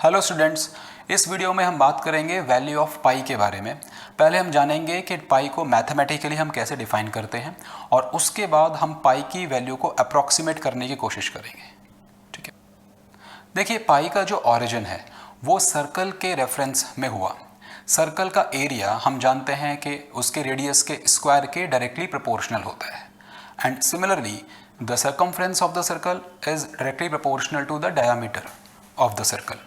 Hello students, इस video में हम बात करेंगे वैल्यू ऑफ पाई के बारे में। पहले हम जानेंगे कि पाई को मैथमेटिकली हम कैसे डिफाइन करते हैं और उसके बाद हम पाई की वैल्यू को अप्रॉक्सीमेट करने की कोशिश करेंगे। ठीक है, देखिए पाई का जो ऑरिजिन है वो सर्कल के रेफरेंस में हुआ। सर्कल का एरिया हम जानते हैं कि उसके रेडियस के स्क्वायर के डायरेक्टली प्रोपोर्शनल होता है and similarly the circumference of the circle is directly proportional to the diameter of the circle.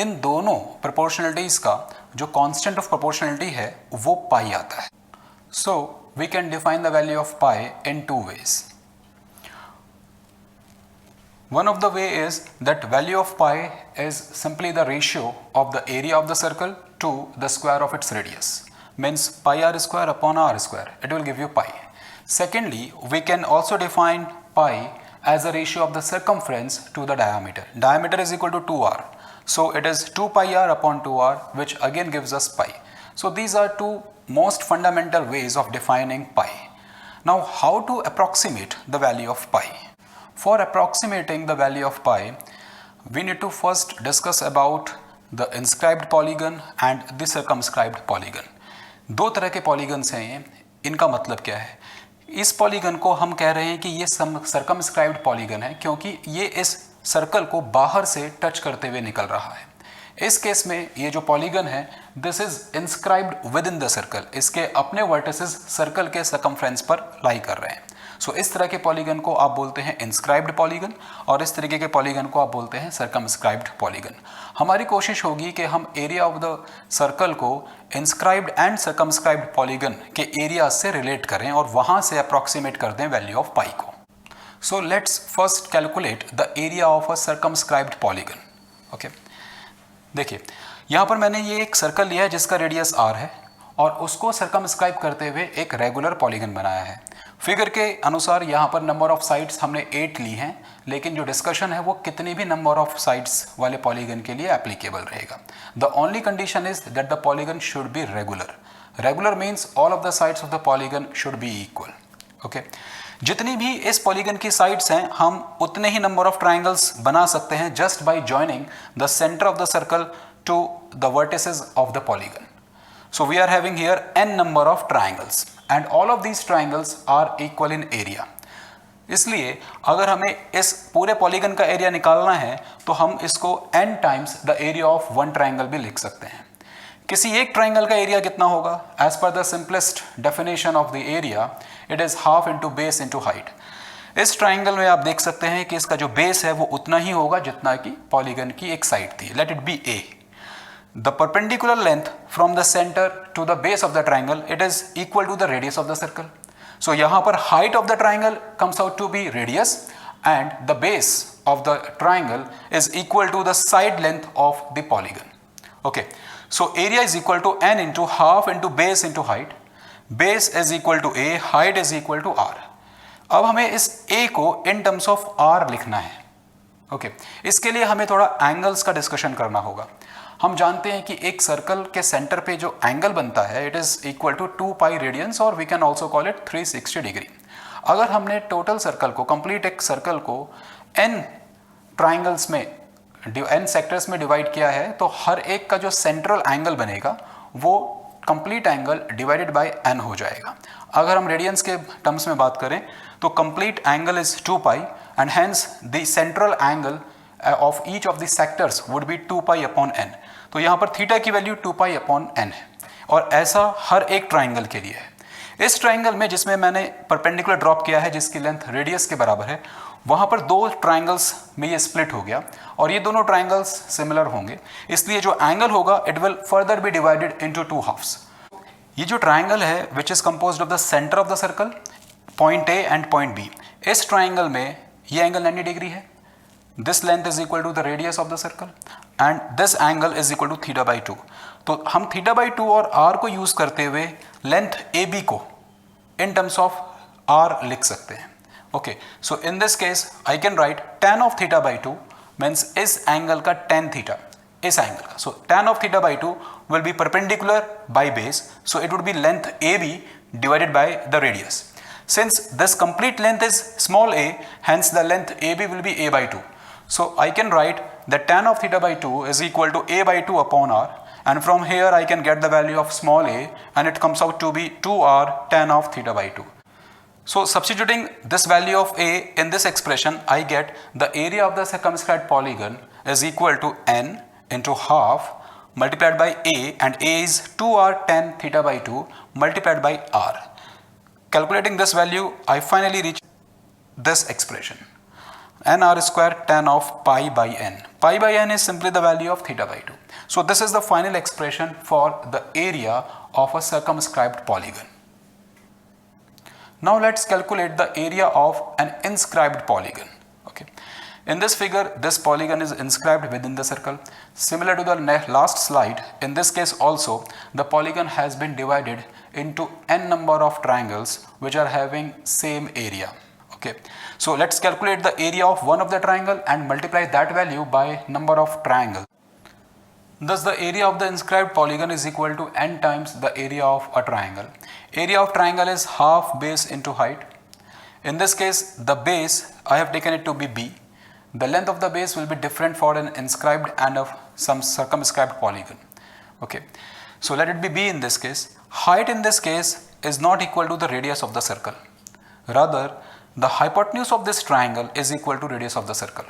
इन दोनों प्रोपोर्शनलिटीज का जो कांस्टेंट ऑफ प्रोपोर्शनलिटी है वो पाई आता है। So we can define the value of pi in two ways. One of the way is that value of pi is simply the ratio of the area of the circle to the square of its radius. Means pi r square upon r square. It will give you pi. Secondly, we can also define pi as a ratio of the circumference to the diameter. Diameter is equal to 2r. So it is 2 pi r upon 2r, which again gives us pi. So these are two most fundamental ways of defining pi. Now how to approximate the value of pi? For approximating the value of pi, we need to first discuss about the inscribed polygon and the circumscribed polygon. दो तरह के polygons हैं ये, इनका मतलब क्या है? इस पॉलीगन को हम कह रहे हैं कि ये सर्कमस्क्राइब्ड पॉलीगन है क्योंकि ये इस सर्कल को बाहर से टच करते हुए निकल रहा है। इस केस में ये जो पॉलीगन है this is inscribed with in the circle, इसके अपने वर्टिसेस सर्कल के सर्कमफ्रेंस पर लाई कर रहे हैं। सो इस तरह के पॉलीगन को आप बोलते हैं इंस्क्राइब्ड पॉलीगन और इस तरीके के पॉलीगन को आप बोलते हैं सर्कमस्क्राइब्ड पॉलीगन। हमारी कोशिश होगी कि हम एरिया ऑफ द सर्कल को इंस्क्राइब्ड एंड सर्कमस्क्राइब्ड पॉलीगन के एरिया से रिलेट करें और वहां से अप्रॉक्सीमेट कर दें वैल्यू ऑफ पाई को। So let's first calculate the area of a circumscribed polygon. Okay, देखिए यहाँ पर मैंने ये एक सर्कल लिया है जिसका रेडियस r है और उसको सर्कमस्क्राइब करते हुए एक रेगुलर पॉलीगन बनाया है। फिगर के अनुसार यहाँ पर नंबर ऑफ साइड्स हमने 8 ली हैं, लेकिन जो डिस्कशन है वो कितनी भी नंबर ऑफ साइड्स वाले पॉलीगन के लिए एप्लीकेबल रहेगा। The only condition is that the polygon should be regular. Regular means all of the sides of the polygon should be equal. Okay, जितनी भी इस पॉलीगन की साइड्स हैं हम उतने ही नंबर ऑफ ट्राइंगल्स बना सकते हैं just by joining the centre of the circle to the vertices of the polygon. So we are having here n number of triangles and all of these triangles are equal in area. इसलिए अगर हमें इस पूरे polygon का area निकालना है तो हम इसको n times the area of one triangle भी लिख सकते हैं। किसी एक ट्राइंगल का एरिया कितना होगा? As per the simplest definition of the area, it is half into base into height. इस ट्राइंगल में आप देख सकते हैं कि इसका जो बेस है वो उतना ही होगा जितना कि पॉलीगन की एक साइड थी। Let it be A. The perpendicular length from the center to the base of the triangle, it is equal to the radius of the circle. So यहाँ पर height of the triangle comes out to be radius and the base of the triangle is equal to the side length of the polygon. Okay, so area is equal to n into half into base into height. Base is equal to a, height is equal to r. अब हमें इस a को in terms of r लिखना है। Okay, इसके लिए हमें थोड़ा एंगल्स का डिस्कशन करना होगा। हम जानते हैं कि एक सर्कल के सेंटर पे जो एंगल बनता है it is equal to 2 pi radians और we can also call it 360 degree. अगर हमने टोटल सर्कल को कंप्लीट एक सर्कल को n ट्राइंगल्स में n सेक्टर्स में डिवाइड किया है तो हर एक का जो सेंट्रल एंगल बनेगा वो complete angle divided by n हो जाएगा। अगर हम रेडियंस के टर्म्स में बात करें तो complete angle is 2 pi and hence the central angle of each of the sectors would be 2 pi upon n। तो यहाँ पर थीटा की वैल्यू 2 पाई अपॉन n है और ऐसा हर एक ट्राइंगल के लिए है। इस ट्राइंगल में जिसमें मैंने परपेंडिकुलर ड्रॉप किया है जिसकी लेंथ रेडियस के बराबर है वहाँ पर दो ट्राइंगल्स में ये स्प्लिट हो गया और ये दोनों ट्राइंगल्स सिमिलर होंगे, इसलिए जो एंगल होगा it will further be divided into 2 halves. ये जो ट्राइंगल है which is composed of the centre of the circle point A and point B, इस ट्राइंगल में ये एंगल 90 डिग्री है। This length is equal to the radius of the circle and this angle is equal to theta by 2. तो हम theta by 2 और r को use करते हुए लेंथ AB को in terms of r लिख सकते हैं। Okay, so in this case I can write tan of theta by 2 means इस एंगल का tan theta, इस एंगल का। So tan of theta by 2 will be perpendicular by base, so it would be length AB divided by the radius. Since this complete length is small a, hence the length AB will be a by 2. So I can write that tan of theta by 2 is equal to a by 2 upon r, and from here I can get the value of small a, and it comes out to be 2r tan of theta by 2. So substituting this value of a in this expression, I get the area of the circumscribed polygon is equal to n into half multiplied by a, and a is 2r tan theta by 2 multiplied by r. Calculating this value, I finally reach this expression, nr square tan of pi by n. Pi by n is simply the value of theta by 2. So this is the final expression for the area of a circumscribed polygon. Now let's calculate the area of an inscribed polygon. Okay. In this figure, this polygon is inscribed within the circle. Similar to the last slide, in this case also, the polygon has been divided into n number of triangles which are having same area. Okay. So let's calculate the area of one of the triangle and multiply that value by number of triangles. Thus the area of the inscribed polygon is equal to n times the area of a triangle. Area of triangle is half base into height. In this case, the base, I have taken it to be b. The length of the base will be different for an inscribed and of some circumscribed polygon. Okay. So let it be b in this case. Height in this case is not equal to the radius of the circle. Rather, the hypotenuse of this triangle is equal to radius of the circle.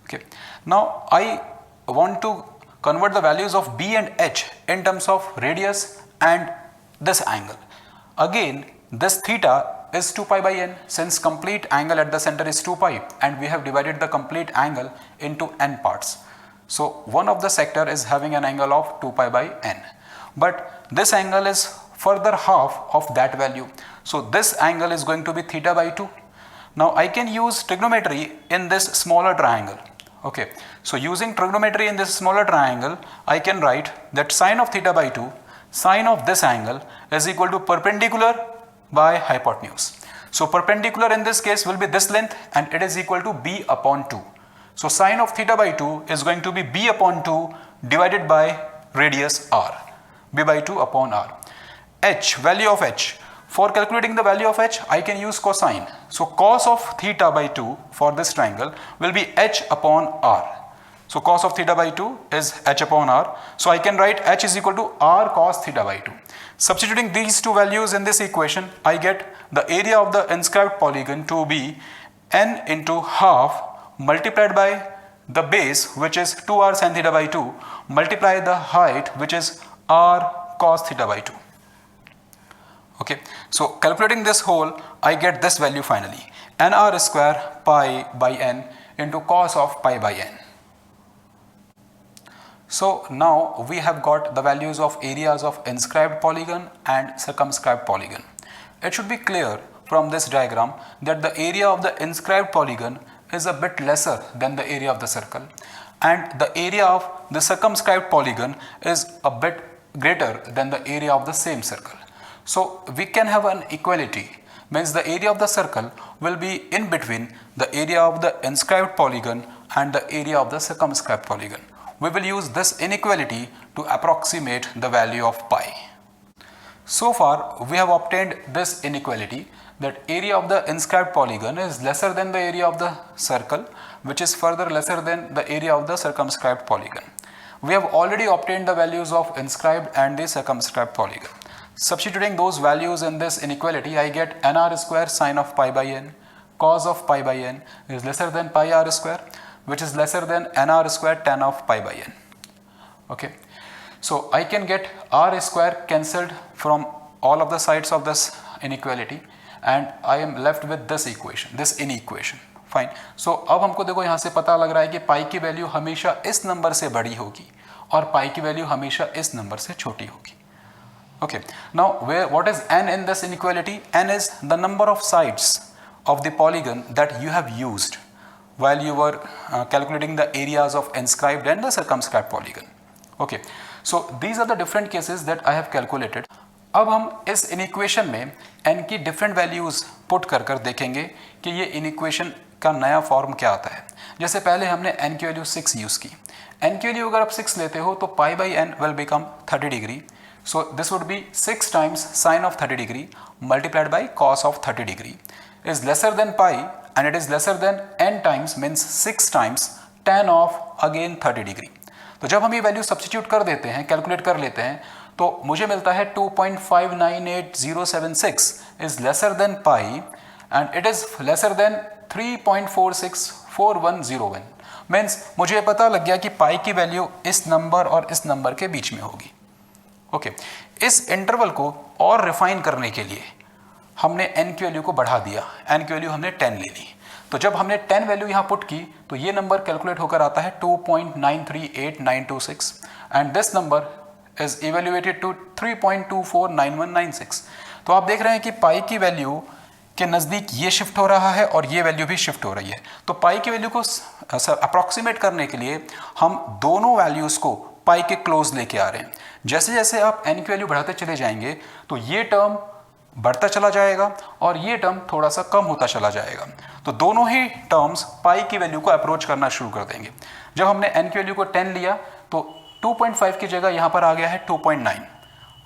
Okay. Now I want to convert the values of b and h in terms of radius and this angle. Again, this theta is 2 pi by n, since complete angle at the center is 2 pi and we have divided the complete angle into n parts. So one of the sector is having an angle of 2 pi by n, but this angle is further half of that value. So this angle is going to be theta by 2. Now I can use trigonometry in this smaller triangle. Okay, so using trigonometry in this smaller triangle, I can write that sine of theta by 2, sine of this angle is equal to perpendicular by hypotenuse. So perpendicular in this case will be this length and it is equal to b upon 2. So sine of theta by 2 is going to be b upon 2 divided by radius r, b by 2 upon r. H, value of h. For calculating the value of h, I can use cosine. So cos of theta by 2 for this triangle will be h upon r. So cos of theta by 2 is h upon r. So I can write h is equal to r cos theta by 2. Substituting these two values in this equation, I get the area of the inscribed polygon to be n into half multiplied by the base, which is 2r sin theta by 2, multiply the height, which is r cos theta by 2. Okay, so calculating this whole, I get this value finally, nr square pi by n into cos of pi by n. So now we have got the values of areas of inscribed polygon and circumscribed polygon. It should be clear from this diagram that the area of the inscribed polygon is a bit lesser than the area of the circle, and the area of the circumscribed polygon is a bit greater than the area of the same circle. So we can have an equality, means the area of the circle will be in between the area of the inscribed polygon and the area of the circumscribed polygon. We will use this inequality to approximate the value of pi. So far we have obtained this inequality, that area of the inscribed polygon is lesser than the area of the circle, which is further lesser than the area of the circumscribed polygon. We have already obtained the values of inscribed and the circumscribed polygon. Substituting those values in this inequality, I get nr square sine of pi by n, cos of pi by n is lesser than pi r square, which is lesser than nr square tan of pi by n. Okay, so I can get r square cancelled from all of the sides of this inequality and I am left with this equation, this inequation. Fine. So अब हमको देखो यहाँ से पता लग रहा है कि पाई की वैल्यू हमेशा इस नंबर से बड़ी होगी और पाई की वैल्यू हमेशा इस नंबर से छोटी होगी. Okay, now what is n in this inequality? N is the number of sides of the polygon that you have used while you were calculating the areas of inscribed and the circumscribed polygon. Okay, so these are the different cases that I have calculated. अब हम इस inequation में n की different values put कर कर देखेंगे कि ये इनइक्वेशन का नया फॉर्म क्या आता है. जैसे पहले हमने n की वैल्यू 6 यूज़ की. n की वैल्यू अगर आप 6 लेते हो तो pi by n will become 30 degree. So this would be 6 times sine of 30 degree multiplied by cos of 30 degree is lesser than pi, and it is lesser than n times, means 6 times tan of again 30 degree. तो जब हम ये value substitute कर देते हैं, calculate कर लेते हैं, तो मुझे मिलता है 2.598076 is lesser than pi and it is lesser than 3.464101। Means मुझे पता लग गया कि पाई की वैल्यू इस नंबर और इस नंबर के बीच में होगी। ओके, इस इंटरवल को और रिफाइन करने के लिए हमने n की वैल्यू को बढ़ा दिया। n की वैल्यू हमने 10 ले ली। तो जब हमने 10 वैल्यू यहाँ पुट की तो ये नंबर कैलकुलेट होकर आता है 2.938926 and this number is evaluated to 3.249196। तो आप देख रहे हैं कि पाई की वैल्यू के नज़दीक ये शिफ्ट हो रहा है और ये वैल्यू भी शिफ्ट हो रही है। तो पाई की वैल्यू को अप्रॉक्सीमेट करने के लिए हम दोनों वैल्यूज़ को पाई के क्लोज लेके आ रहे हैं। जैसे जैसे आप n की वैल्यू बढ़ाते चले जाएंगे तो ये टर्म बढ़ता चला जाएगा और ये टर्म थोड़ा सा कम होता चला जाएगा। तो दोनों ही टर्म्स पाई की वैल्यू को अप्रोच करना शुरू कर देंगे। जब हमने n की वैल्यू को 10 लिया तो 2.5 की जगह यहाँ पर आ गया है 2.9।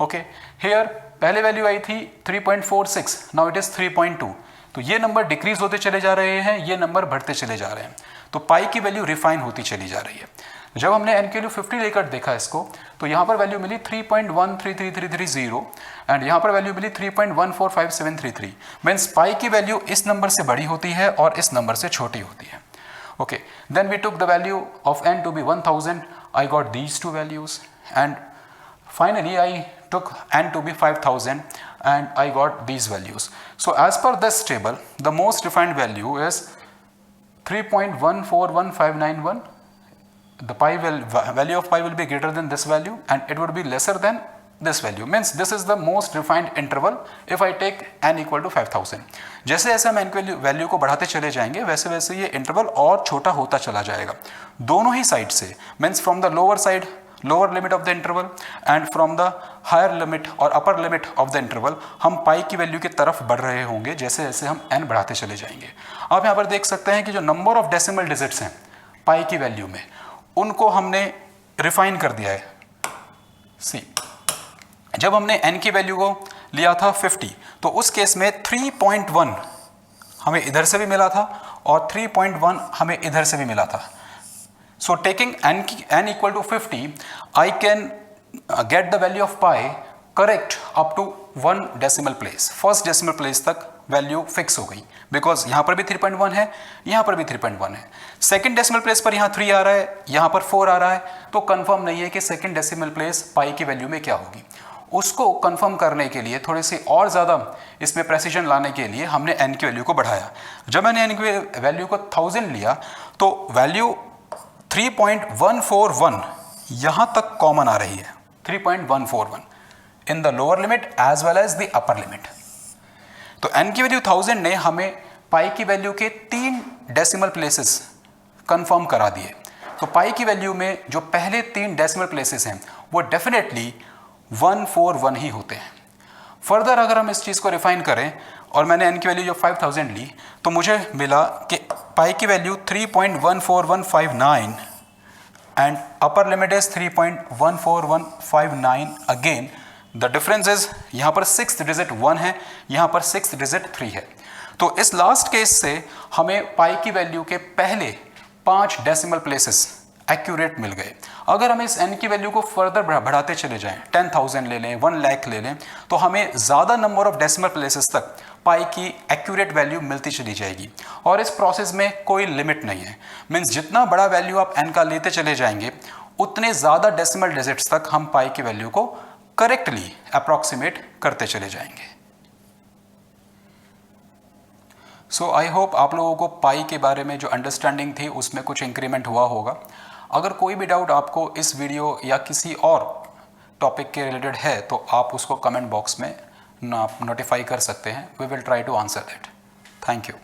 ओके, हेयर पहले वैल्यू आई थी 3.46, नाउ इट इज 3.2। तो ये नंबर डिक्रीज होते चले जा रहे हैं, ये नंबर बढ़ते चले जा रहे हैं। तो पाई की वैल्यू रिफाइन होती चली जा रही है। जब हमने n की वैल्यू 50 लेकर देखा इसको तो यहाँ पर वैल्यू मिली 3.133330 एंड यहाँ पर वैल्यू मिली 3.145733। मीन्स पाई की वैल्यू इस नंबर से बड़ी होती है और इस नंबर से छोटी होती है। Okay, then we took the value of n to be 1000। I got these two values and finally I took n to be 5000 and I got these values. So as per this table, the most refined value is 3.141591. The value of pi will be greater than this value and it would be lesser than this value. Means this is the most refined interval if I take n equal to 5000. जैसे जैसे हम n की value को बढ़ाते चले जाएंगे वैसे वैसे ये इंटरवल और छोटा होता चला जाएगा दोनों ही साइड से। Means from the lower side, lower limit of the interval and from the higher limit और upper limit of the interval हम पाई की वैल्यू की तरफ बढ़ रहे होंगे जैसे जैसे हम n बढ़ाते चले जाएंगे। आप यहाँ पर देख सकते हैं कि जो नंबर ऑफ डेसिमल डिजिट्स हैं पाई की वैल्यू में उनको हमने रिफाइन कर दिया है। सी, जब हमने n की वैल्यू को लिया था 50 तो उस केस में 3.1 हमें इधर से भी मिला था और 3.1 हमें इधर से भी मिला था। So taking n equal to 50, I can get the value of pi correct up to 1 decimal place. First decimal place तक वैल्यू फिक्स हो गई बिकॉज यहाँ पर भी 3.1 है, यहाँ पर भी 3.1 है। सेकेंड डेसिमल प्लेस पर यहाँ 3 आ रहा है, यहाँ पर 4 आ रहा है, तो कंफर्म नहीं है कि सेकेंड डेसिमल प्लेस पाई की वैल्यू में क्या होगी। उसको कंफर्म करने के लिए थोड़ी सी और ज़्यादा इसमें प्रेसिजन लाने के लिए हमने n की वैल्यू को बढ़ाया। जब मैंने n की वैल्यू को 1000 लिया तो वैल्यू 3.141 यहाँ तक कॉमन आ रही है, 3.141 in the lower limit as well as the upper limit. तो n की वैल्यू 1000 ने हमें पाई की वैल्यू के 3 डेसिमल प्लेसेस कंफर्म करा दिए। तो पाई की वैल्यू में जो पहले 3 डेसिमल प्लेसेस हैं वो डेफिनेटली 141 ही होते हैं। फर्दर अगर हम इस चीज़ को रिफाइन करें और मैंने n की वैल्यू जो 5000 ली तो मुझे मिला कि पाई की value 3.14159 and upper limit is 3.14159 again. The difference is यहाँ पर 6th डिजिट 1 है, यहाँ पर 6th डिजिट 3 है। तो इस लास्ट केस से हमें पाई की वैल्यू के पहले 5 डेसिमल प्लेसेस एक्यूरेट मिल गए। अगर हम इस n की वैल्यू को फर्दर बढ़ाते चले जाएं, 10,000 ले लें, 1 लाख ले लें, तो हमें ज़्यादा नंबर ऑफ डेसिमल प्लेसेस तक पाई की एक्यूरेट वैल्यू मिलती चली जाएगी और इस प्रोसेस में कोई लिमिट नहीं है। मीन्स जितना बड़ा वैल्यू आप n का लेते चले जाएंगे उतने ज़्यादा डेसिमल डिजिट्स तक हम पाई की वैल्यू को करेक्टली अप्रॉक्सीमेट करते चले जाएंगे। सो आई होप आप लोगों को पाई के बारे में जो अंडरस्टैंडिंग थी उसमें कुछ इंक्रीमेंट हुआ होगा। अगर कोई भी डाउट आपको इस वीडियो या किसी और टॉपिक के रिलेटेड है तो आप उसको कमेंट बॉक्स में नोटिफाई कर सकते हैं। We will try to answer that. Thank you.